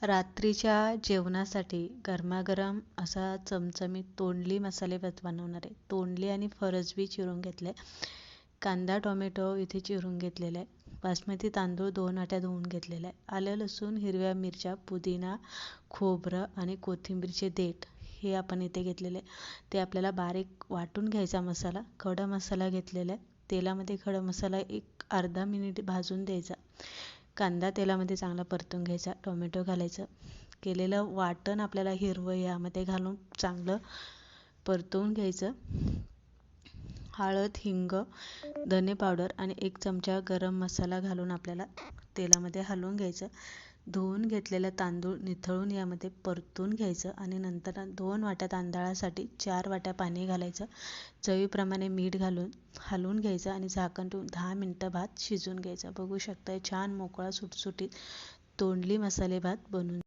रात्रीच्या जेवणासाठी गरमागरम असा चमचमीत तोंडली मसाले भात बनवणार आहे. तोंडली आणि फरसबी चिरून घेतले. कांदा टोमॅटो इथे चिरून घेतलेला आहे. बासमती तांदूळ 2 वाट्या धुवून घेतलेला आहे. आलं लसूण हिरव्या मिरच्या पुदिना खोबरं आणि कोथिंबीरचे देठ हे आपण इथे घेतलेले आहे. ते आपल्याला बारीक वाटून घ्यायचा मसाला. खडा मसाला घेतलेला आहे. तेलामध्ये खडा मसाला एक अर्धा मिनिट भाजून द्यायचा. कांदा तेलामध्ये चांगला परतून घ्यायचा. टोमॅटो घालायचं. केलेलं वाटण आपल्याला हिरवं यामध्ये घालून चांगलं परतवून घ्यायचं. हळद हिंग धने पावडर आणि 1 चमचा गरम मसाला घालून आपल्याला तेलामध्ये हलवून घ्यायचं. धुवून घेतलेलं तांदूळ निथळून यामध्ये परतून घ्यायचं आणि नंतर 2 वाट्या तांदळासाठी 4 वाट्या पाणी घालायचं. चवीप्रमाणे मीठ घालून हलवून घ्यायचं आणि झाकण ठेवून 10 मिनिटं भात शिजवून घ्यायचा. बघू शकता छान मोकळा सुटसुटीत तोंडली मसाले भात बनून